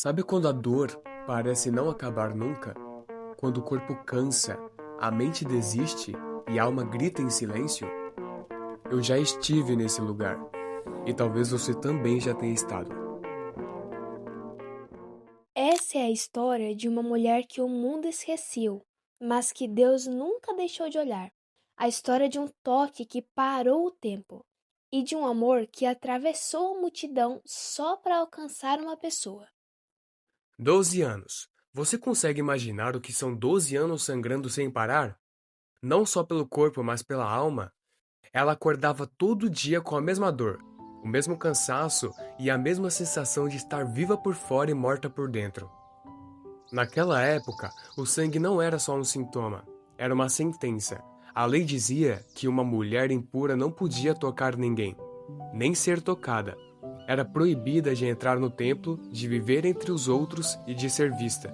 Sabe quando a dor parece não acabar nunca? Quando o corpo cansa, a mente desiste e a alma grita em silêncio? Eu já estive nesse lugar e talvez você também já tenha estado. Essa é a história de uma mulher que o mundo esqueceu, mas que Deus nunca deixou de olhar. A história de um toque que parou o tempo e de um amor que atravessou a multidão só para alcançar uma pessoa. 12 anos. Você consegue imaginar o que são 12 anos sangrando sem parar? Não só pelo corpo, mas pela alma? Ela acordava todo dia com a mesma dor, o mesmo cansaço e a mesma sensação de estar viva por fora e morta por dentro. Naquela época, o sangue não era só um sintoma, era uma sentença. A lei dizia que uma mulher impura não podia tocar ninguém, nem ser tocada. Era proibida de entrar no templo, de viver entre os outros e de ser vista.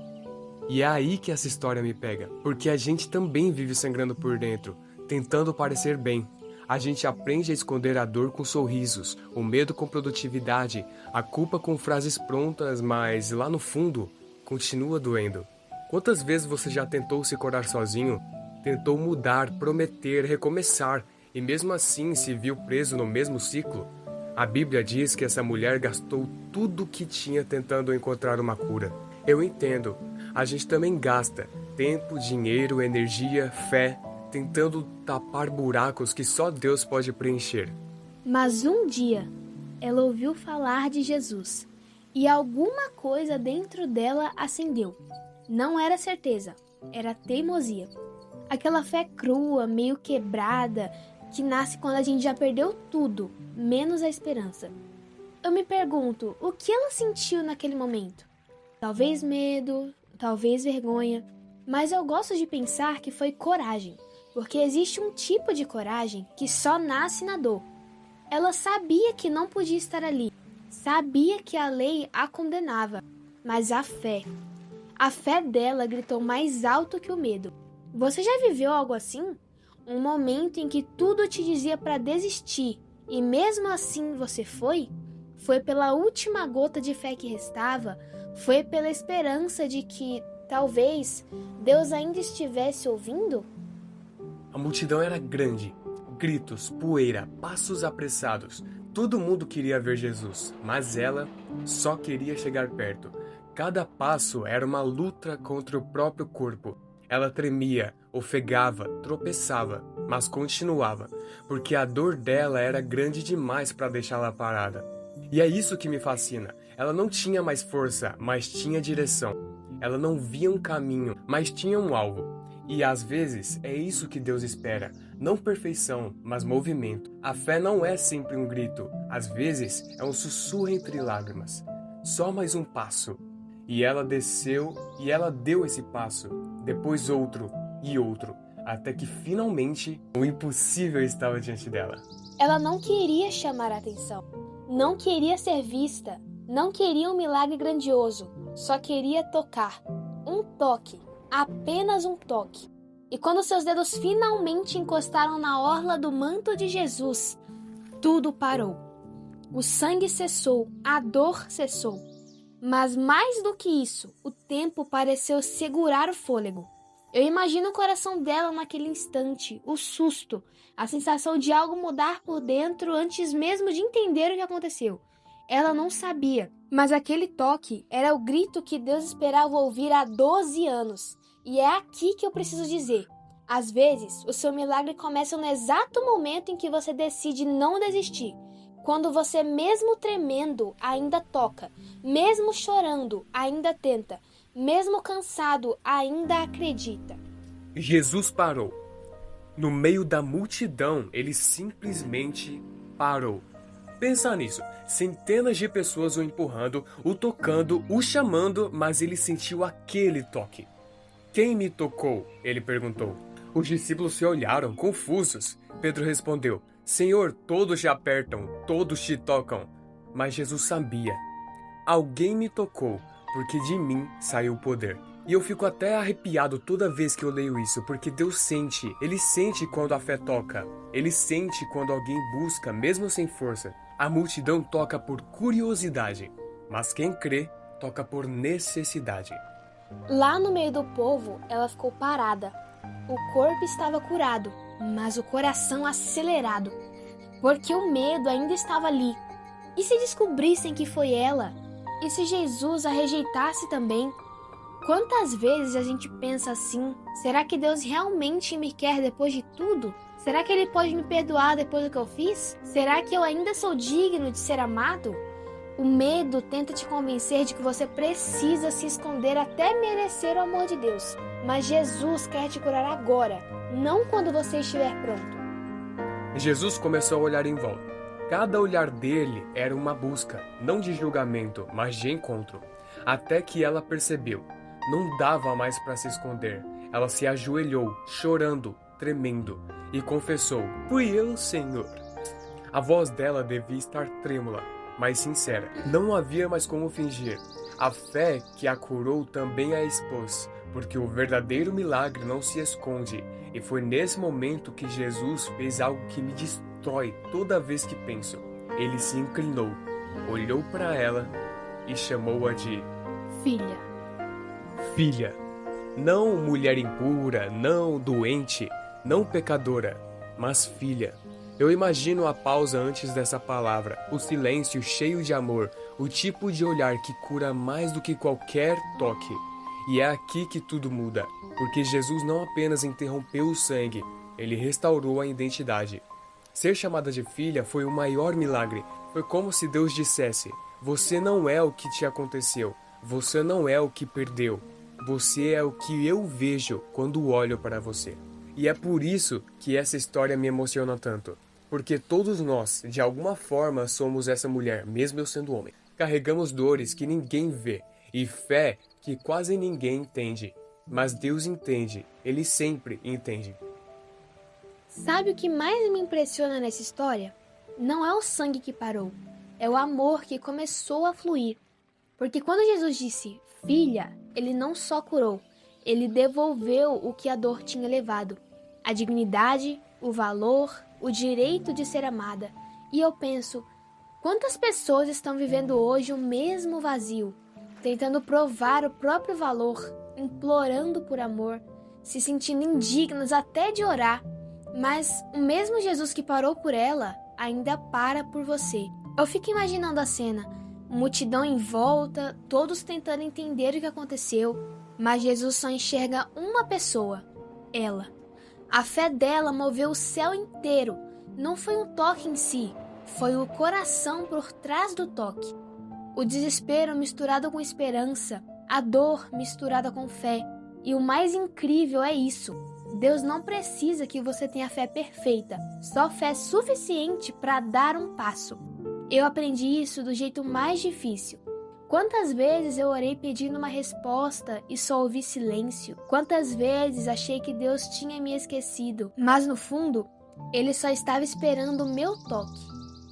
E é aí que essa história me pega, porque a gente também vive sangrando por dentro, tentando parecer bem. A gente aprende a esconder a dor com sorrisos, o medo com produtividade, a culpa com frases prontas, mas lá no fundo, continua doendo. Quantas vezes você já tentou se curar sozinho? Tentou mudar, prometer, recomeçar, e mesmo assim se viu preso no mesmo ciclo? A Bíblia diz que essa mulher gastou tudo o que tinha tentando encontrar uma cura. Eu entendo. A gente também gasta tempo, dinheiro, energia, fé, tentando tapar buracos que só Deus pode preencher. Mas um dia, ela ouviu falar de Jesus e alguma coisa dentro dela acendeu. Não era certeza, era teimosia. Aquela fé crua, meio quebrada, que nasce quando a gente já perdeu tudo, menos a esperança. Eu me pergunto, o que ela sentiu naquele momento? Talvez medo, talvez vergonha, mas eu gosto de pensar que foi coragem, porque existe um tipo de coragem que só nasce na dor. Ela sabia que não podia estar ali, sabia que a lei a condenava, mas a fé dela gritou mais alto que o medo. Você já viveu algo assim? Um momento em que tudo te dizia para desistir e mesmo assim você foi? Foi pela última gota de fé que restava? Foi pela esperança de que, talvez, Deus ainda estivesse ouvindo? A multidão era grande. Gritos, poeira, passos apressados. Todo mundo queria ver Jesus, mas ela só queria chegar perto. Cada passo era uma luta contra o próprio corpo. Ela tremia, ofegava, tropeçava, mas continuava, porque a dor dela era grande demais para deixá-la parada. E é isso que me fascina. Ela não tinha mais força, mas tinha direção. Ela não via um caminho, mas tinha um alvo. E às vezes é isso que Deus espera. Não perfeição, mas movimento. A fé não é sempre um grito. Às vezes é um sussurro entre lágrimas. Só mais um passo. E ela desceu e ela deu esse passo. Depois outro e outro. Até que finalmente o impossível estava diante dela. Ela não queria chamar a atenção, não queria ser vista, não queria um milagre grandioso, só queria tocar. Um toque, apenas um toque. E quando seus dedos finalmente encostaram na orla do manto de Jesus, tudo parou. O sangue cessou, a dor cessou. Mas mais do que isso, o tempo pareceu segurar o fôlego. Eu imagino o coração dela naquele instante, o susto, a sensação de algo mudar por dentro antes mesmo de entender o que aconteceu. Ela não sabia, mas aquele toque era o grito que Deus esperava ouvir há 12 anos. E é aqui que eu preciso dizer. Às vezes, o seu milagre começa no exato momento em que você decide não desistir. Quando você, mesmo tremendo, ainda toca, mesmo chorando, ainda tenta, mesmo cansado, ainda acredita. Jesus parou. No meio da multidão, ele simplesmente parou. Pensa nisso, centenas de pessoas o empurrando, o tocando, o chamando, mas ele sentiu aquele toque. Quem me tocou? Ele perguntou. Os discípulos se olharam, confusos. Pedro respondeu, Senhor, todos te apertam, todos te tocam. Mas Jesus sabia. Alguém me tocou, porque de mim saiu o poder. E eu fico até arrepiado toda vez que eu leio isso, porque Deus sente. Ele sente quando a fé toca. Ele sente quando alguém busca, mesmo sem força. A multidão toca por curiosidade, mas quem crê toca por necessidade. Lá no meio do povo, ela ficou parada. O corpo estava curado, mas o coração acelerado, porque o medo ainda estava ali. E se descobrissem que foi ela? E se Jesus a rejeitasse também? Quantas vezes a gente pensa assim? Será que Deus realmente me quer depois de tudo? Será que Ele pode me perdoar depois do que eu fiz? Será que eu ainda sou digno de ser amado? O medo tenta te convencer de que você precisa se esconder até merecer o amor de Deus. Mas Jesus quer te curar agora, não quando você estiver pronto. Jesus começou a olhar em volta. Cada olhar dele era uma busca, não de julgamento, mas de encontro. Até que ela percebeu. Não dava mais para se esconder. Ela se ajoelhou, chorando, tremendo, e confessou: "Fui eu, Senhor." A voz dela devia estar trêmula, mas sincera. Não havia mais como fingir. A fé que a curou também a expôs, porque o verdadeiro milagre não se esconde. E foi nesse momento que Jesus fez algo que me destrói toda vez que penso. Ele se inclinou, olhou para ela e chamou-a de Filha. filha. Não mulher impura, não doente, não pecadora, mas filha. Eu imagino a pausa antes dessa palavra, o silêncio cheio de amor, o tipo de olhar que cura mais do que qualquer toque. E é aqui que tudo muda, porque Jesus não apenas interrompeu o sangue, ele restaurou a identidade. Ser chamada de filha foi o maior milagre. Foi como se Deus dissesse: você não é o que te aconteceu, você não é o que perdeu, você é o que eu vejo quando olho para você. E é por isso que essa história me emociona tanto. Porque todos nós, de alguma forma, somos essa mulher, mesmo eu sendo homem. Carregamos dores que ninguém vê e fé que quase ninguém entende. Mas Deus entende, Ele sempre entende. Sabe o que mais me impressiona nessa história? Não é o sangue que parou, é o amor que começou a fluir. Porque quando Jesus disse filha, ele não só curou, ele devolveu o que a dor tinha levado: a dignidade, o valor, o direito de ser amada. E eu penso, quantas pessoas estão vivendo hoje o mesmo vazio, tentando provar o próprio valor, implorando por amor, se sentindo indignas até de orar. Mas o mesmo Jesus que parou por ela, ainda para por você. Eu fico imaginando a cena, multidão em volta, todos tentando entender o que aconteceu, mas Jesus só enxerga uma pessoa, ela. A fé dela moveu o céu inteiro. Não foi um toque em si, foi o coração por trás do toque. O desespero misturado com esperança, a dor misturada com fé. E o mais incrível é isso: Deus não precisa que você tenha fé perfeita, só fé suficiente para dar um passo. Eu aprendi isso do jeito mais difícil. Quantas vezes eu orei pedindo uma resposta e só ouvi silêncio? Quantas vezes achei que Deus tinha me esquecido, mas no fundo, Ele só estava esperando o meu toque.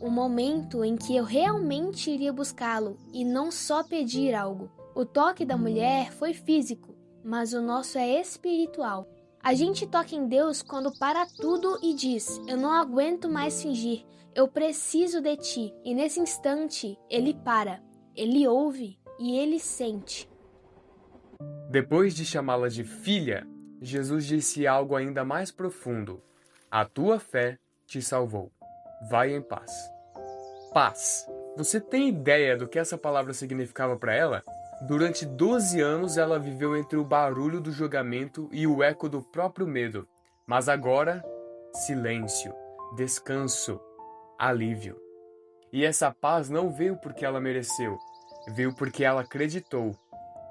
O momento em que eu realmente iria buscá-lo e não só pedir algo. O toque da mulher foi físico, mas o nosso é espiritual. A gente toca em Deus quando para tudo e diz: eu não aguento mais fingir, eu preciso de ti. E nesse instante, Ele para. Ele ouve e ele sente. Depois de chamá-la de filha, Jesus disse algo ainda mais profundo: a tua fé te salvou. Vai em paz. Paz. Você tem ideia do que essa palavra significava para ela? Durante 12 anos ela viveu entre o barulho do julgamento e o eco do próprio medo. Mas agora, silêncio, descanso, alívio. E essa paz não veio porque ela mereceu, veio porque ela acreditou.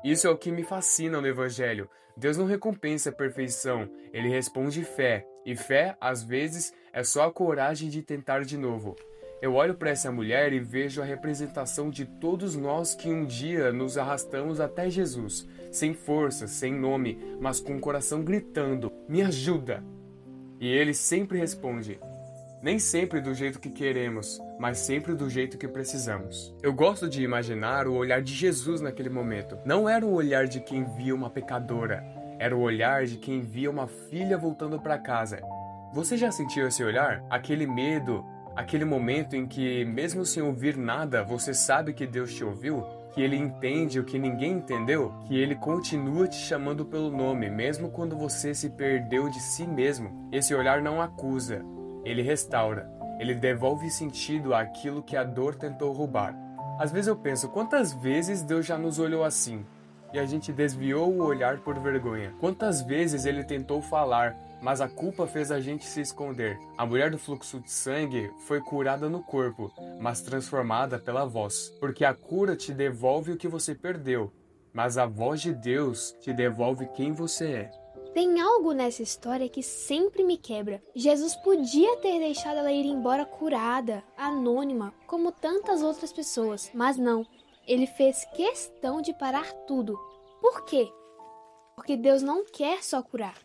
Isso é o que me fascina no Evangelho. Deus não recompensa a perfeição, Ele responde fé. E fé, às vezes, é só a coragem de tentar de novo. Eu olho para essa mulher e vejo a representação de todos nós que um dia nos arrastamos até Jesus, sem força, sem nome, mas com o coração gritando: me ajuda! E Ele sempre responde. Nem sempre do jeito que queremos, mas sempre do jeito que precisamos. Eu gosto de imaginar o olhar de Jesus naquele momento. Não era o olhar de quem via uma pecadora, era o olhar de quem via uma filha voltando para casa. Você já sentiu esse olhar? Aquele medo, aquele momento em que, mesmo sem ouvir nada, você sabe que Deus te ouviu? que ele entende o que ninguém entendeu, que ele continua te chamando pelo nome, mesmo quando você se perdeu de si mesmo. Esse olhar não acusa, ele restaura, ele devolve sentido àquilo que a dor tentou roubar. Às vezes eu penso, quantas vezes Deus já nos olhou assim, e a gente desviou o olhar por vergonha? Quantas vezes ele tentou falar, mas a culpa fez a gente se esconder? A mulher do fluxo de sangue foi curada no corpo, mas transformada pela voz. Porque a cura te devolve o que você perdeu, mas a voz de Deus te devolve quem você é. Tem algo nessa história que sempre me quebra. Jesus podia ter deixado ela ir embora curada, anônima, como tantas outras pessoas, mas não. Ele fez questão de parar tudo. Por quê? Porque Deus não quer só curar.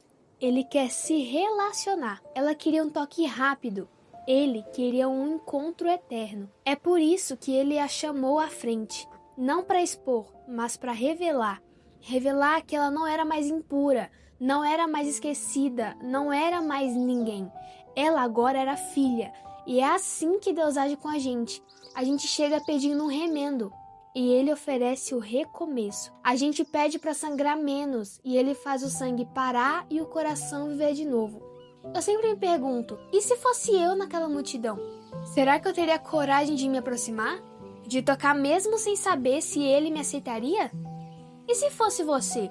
Ele quer se relacionar. Ela queria um toque rápido. Ele queria um encontro eterno. É por isso que ele a chamou à frente. Não para expor, mas para revelar. Revelar que ela não era mais impura, não era mais esquecida, não era mais ninguém. Ela agora era filha. E é assim que Deus age com a gente. A gente chega pedindo um remendo e ele oferece o recomeço. A gente pede para sangrar menos e ele faz o sangue parar e o coração viver de novo. Eu sempre me pergunto, e se fosse eu naquela multidão? Será que eu teria coragem de me aproximar? De tocar mesmo sem saber se ele me aceitaria? E se fosse você?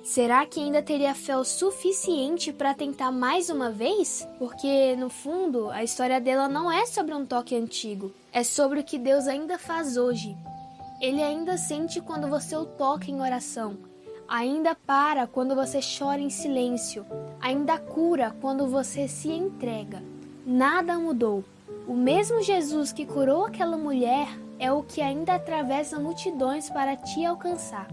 Será que ainda teria fé o suficiente para tentar mais uma vez? Porque, no fundo, a história dela não é sobre um toque antigo. É sobre o que Deus ainda faz hoje. Ele ainda sente quando você o toca em oração. Ainda para quando você chora em silêncio. Ainda cura quando você se entrega. Nada mudou. O mesmo Jesus que curou aquela mulher é o que ainda atravessa multidões para te alcançar.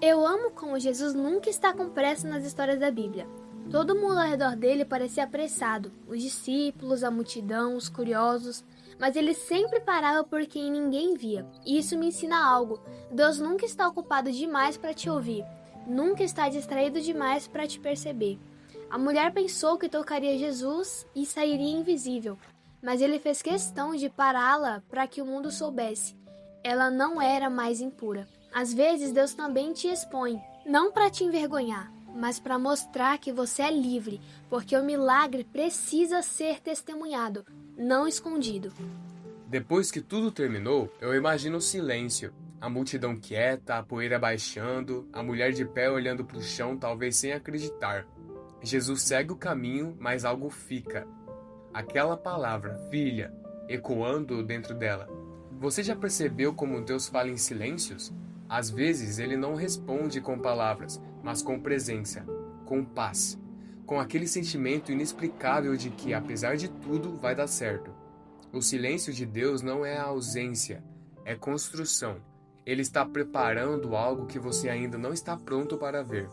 Eu amo como Jesus nunca está com pressa nas histórias da Bíblia. Todo mundo ao redor dele parecia apressado, os discípulos, a multidão, os curiosos, mas ele sempre parava por quem ninguém via. E isso me ensina algo. Deus nunca está ocupado demais para te ouvir, nunca está distraído demais para te perceber. A mulher pensou que tocaria Jesus e sairia invisível, mas ele fez questão de pará-la para que o mundo soubesse. Ela não era mais impura. Às vezes Deus também te expõe, não para te envergonhar, mas para mostrar que você é livre, porque o milagre precisa ser testemunhado, não escondido. Depois que tudo terminou, eu imagino o silêncio, a multidão quieta, a poeira baixando, a mulher de pé olhando para o chão, talvez sem acreditar. Jesus segue o caminho, mas algo fica. Aquela palavra, filha, ecoando dentro dela. Você já percebeu como Deus fala em silêncios? Às vezes ele não responde com palavras, mas com presença, com paz, com aquele sentimento inexplicável de que, apesar de tudo, vai dar certo. O silêncio de Deus não é ausência, é construção. Ele está preparando algo que você ainda não está pronto para ver.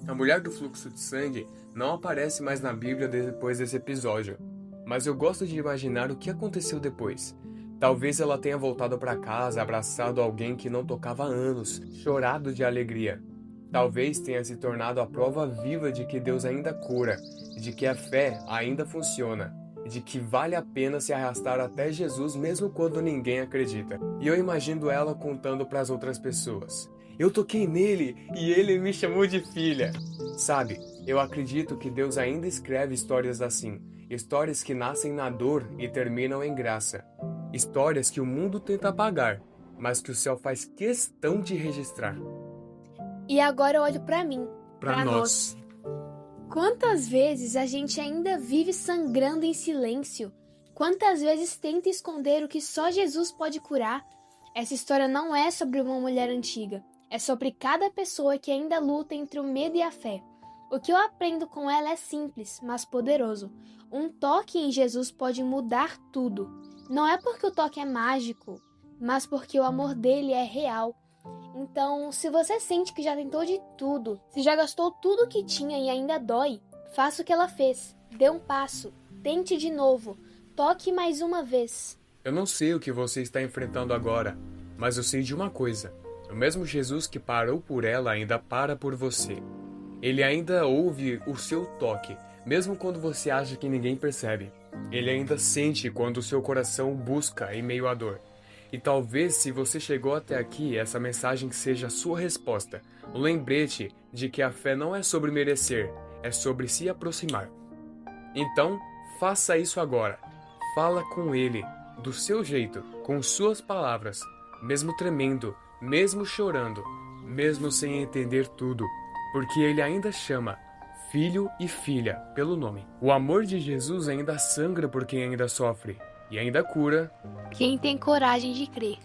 A mulher do fluxo de sangue não aparece mais na Bíblia depois desse episódio, mas eu gosto de imaginar o que aconteceu depois. Talvez ela tenha voltado para casa, abraçado alguém que não tocava há anos, chorado de alegria. Talvez tenha se tornado a prova viva de que Deus ainda cura, de que a fé ainda funciona, de que vale a pena se arrastar até Jesus mesmo quando ninguém acredita. E eu imagino ela contando para as outras pessoas. Eu toquei nele e ele me chamou de filha. Sabe, eu acredito que Deus ainda escreve histórias assim, histórias que nascem na dor e terminam em graça. Histórias que o mundo tenta apagar, mas que o céu faz questão de registrar. E agora eu olho para mim, Para nós. Quantas vezes a gente ainda vive sangrando em silêncio? Quantas vezes tenta esconder o que só Jesus pode curar? Essa história não é sobre uma mulher antiga. É sobre cada pessoa que ainda luta entre o medo e a fé. O que eu aprendo com ela é simples, mas poderoso. Um toque em Jesus pode mudar tudo. Não é porque o toque é mágico, mas porque o amor dele é real. Então, se você sente que já tentou de tudo, se já gastou tudo que tinha e ainda dói, faça o que ela fez. Dê um passo, tente de novo, toque mais uma vez. Eu não sei o que você está enfrentando agora, mas eu sei de uma coisa. O mesmo Jesus que parou por ela ainda para por você. Ele ainda ouve o seu toque, mesmo quando você acha que ninguém percebe. Ele ainda sente quando o seu coração busca em meio à dor. E talvez, se você chegou até aqui, essa mensagem seja a sua resposta. Um lembrete de que a fé não é sobre merecer, é sobre se aproximar. Então, faça isso agora. Fala com Ele, do seu jeito, com suas palavras, mesmo tremendo, mesmo chorando, mesmo sem entender tudo, porque Ele ainda chama filho e filha pelo nome. O amor de Jesus ainda sangra por quem ainda sofre e ainda cura Quem tem coragem de crer.